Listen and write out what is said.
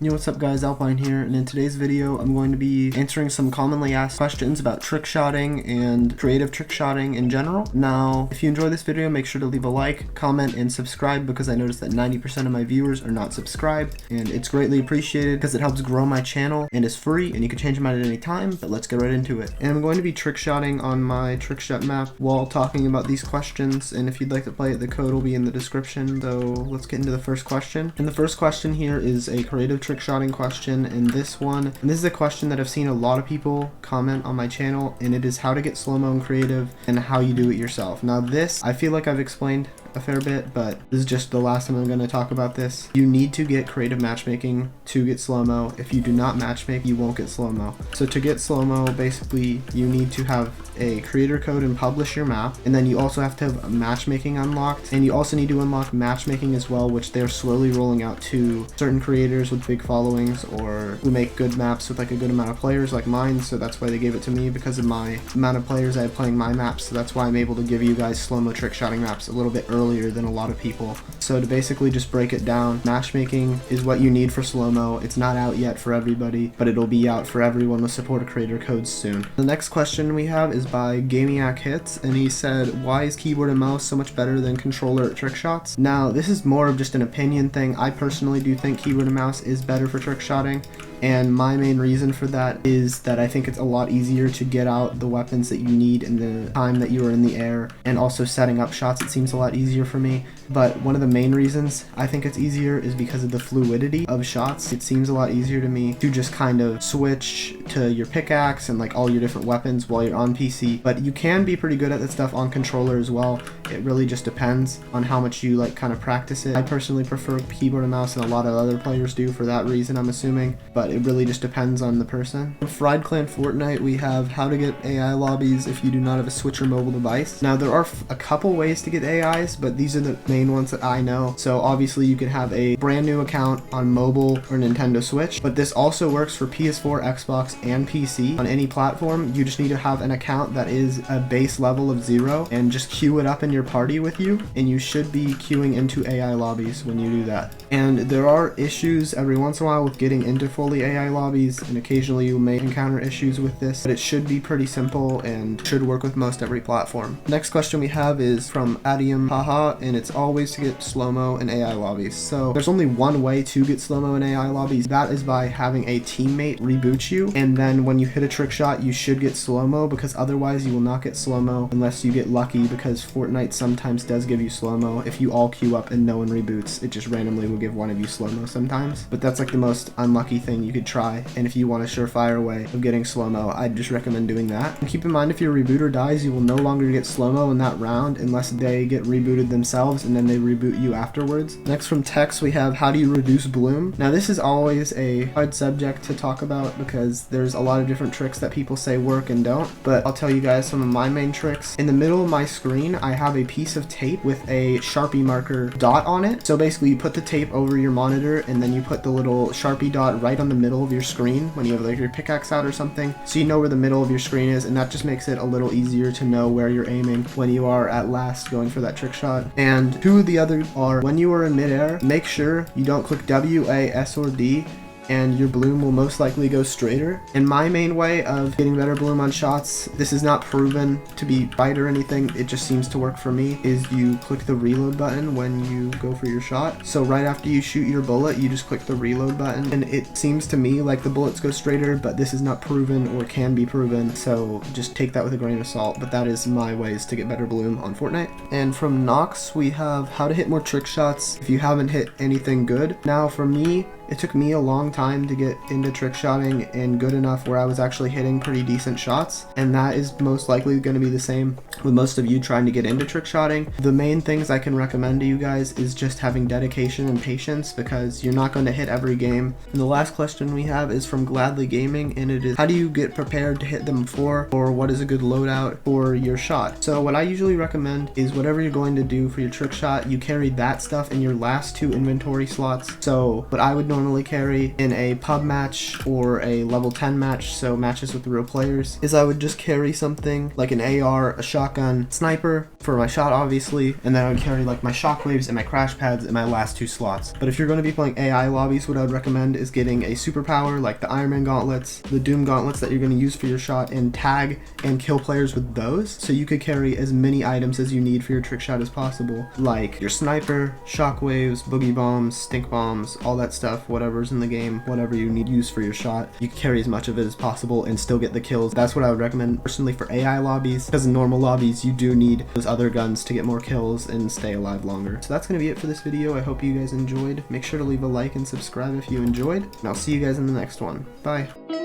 Yo, what's up guys, Alpyne here, and in today's video I'm going to be answering some commonly asked questions about trickshotting and creative trickshotting in general. Now, if you enjoy this video, make sure to leave a like, comment, and subscribe because I noticed that 90% of my viewers are not subscribed, and it's greatly appreciated because it helps grow my channel and is free and you can change them at any time, but let's get right into it. And I'm going to be trickshotting on my Trickshot map while talking about these questions, and if you'd like to play it, the code will be in the description. So let's get into the first question. And the first question here is a creative trickshotting question, and this is a question that I've seen a lot of people comment on my channel, and it is how to get slow-mo and creative and how you do it yourself. Now this, I feel like I've explained a fair bit, but this is just the last time I'm going to talk about this. You need to get creative matchmaking to get slow-mo. If you do not matchmake, you won't get slow-mo. So to get slow-mo, basically you need to have a creator code and publish your map, and then you also have to have matchmaking unlocked, and you also need to unlock matchmaking as well, which they're slowly rolling out to certain creators with big followings or who make good maps with like a good amount of players like mine. So that's why they gave it to me, because of my amount of players I have playing my maps. So that's why I'm able to give you guys slow-mo trickshotting maps a little bit earlier than a lot of people. So to basically just break it down, matchmaking is what you need for slow-mo. It's not out yet for everybody, but it'll be out for everyone with supported creator codes soon. The next question we have is by Gamiac Hits, and he said, why is keyboard and mouse so much better than controller at trickshots? Now this is more of just an opinion thing. I personally do think keyboard and mouse is better for trickshotting, and my main reason for that is that I think it's a lot easier to get out the weapons that you need in the time that you are in the air, and also setting up shots, it seems a lot easier for me. But one of the main reasons I think it's easier is because of the fluidity of shots. It seems a lot easier to me to just kind of switch to your pickaxe and like all your different weapons while you're on PC, but you can be pretty good at that stuff on controller as well. It really just depends on how much you like kind of practice it. I personally prefer keyboard and mouse, and a lot of other players do for that reason, I'm assuming, but it really just depends on the person. From Fried Clan Fortnite, we have how to get AI lobbies if you do not have a Switch or mobile device. Now there are a couple ways to get AIs, but these are the main ones that I know. So obviously you can have a brand new account on mobile or Nintendo Switch, but this also works for PS4, Xbox, and PC. On any platform, you just need to have an account that is a base level of 0 and just queue it up in your party with you, and you should be queuing into AI lobbies when you do that. And there are issues every once in a while with getting into fully AI lobbies, and occasionally you may encounter issues with this, but it should be pretty simple and should work with most every platform. Next question we have is from Adium Haha, and it's all ways to get slow-mo in AI lobbies. So there's only one way to get slow-mo in AI lobbies. That is by having a teammate reboot you, and then when you hit a trick shot you should get slow-mo, because otherwise you will not get slow-mo unless you get lucky, because Fortnite sometimes does give you slow-mo. If you all queue up and no one reboots, it just randomly will give one of you slow-mo sometimes, but that's like the most unlucky thing you could try. And if you want a surefire way of getting slow-mo, I'd just recommend doing that. And keep in mind, if your rebooter dies, you will no longer get slow-mo in that round unless they get rebooted themselves and then they reboot you afterwards. Next from Tex, we have how do you reduce bloom? Now this is always a hard subject to talk about because there's a lot of different tricks that people say work and don't, but I'll tell you guys some of my main tricks. In the middle of my screen, I have a piece of tape with a Sharpie marker dot on it. So basically you put the tape over your monitor, and then you put the little Sharpie dot right on the middle of your screen when you have like your pickaxe out or something, so you know where the middle of your screen is, and that just makes it a little easier to know where you're aiming when you are at last going for that trick shot. And two of the others are, when you are in midair, make sure you don't click W, A, S, or D, and your bloom will most likely go straighter. And my main way of getting better bloom on shots, this is not proven to be right or anything, it just seems to work for me, is you click the reload button when you go for your shot. So right after you shoot your bullet, you just click the reload button, and it seems to me like the bullets go straighter, but this is not proven or can be proven, so just take that with a grain of salt. But that is my ways to get better bloom on Fortnite. And from Nox, we have how to hit more trick shots if you haven't hit anything good. Now for me, it took me a long time to get into trickshotting and good enough where I was actually hitting pretty decent shots, and that is most likely going to be the same with most of you trying to get into trickshotting. The main things I can recommend to you guys is just having dedication and patience, because you're not going to hit every game. And the last question we have is from Gladly Gaming, and it is, how do you get prepared to hit them for, or what is a good loadout for your shot? So what I usually recommend is whatever you're going to do for your trick shot, you carry that stuff in your last 2 inventory slots. So what I would normally normally carry in a pub match or a level 10 match, so matches with the real players, is I would just carry something like an AR, a shotgun, sniper for my shot obviously, and then I would carry like my shockwaves and my crash pads in my last 2 slots. But if you're going to be playing AI lobbies, what I would recommend is getting a superpower like the Iron Man gauntlets, the Doom gauntlets that you're going to use for your shot, and tag and kill players with those, so you could carry as many items as you need for your trick shot as possible, like your sniper, shockwaves, boogie bombs, stink bombs, all that stuff, whatever's in the game, whatever you need use for your shot. You can carry as much of it as possible and still get the kills. That's what I would recommend personally for AI lobbies, because in normal lobbies you do need those other guns to get more kills and stay alive longer. So that's going to be it for this video. I hope you guys enjoyed. Make sure to leave a like and subscribe if you enjoyed, and I'll see you guys in the next one. Bye.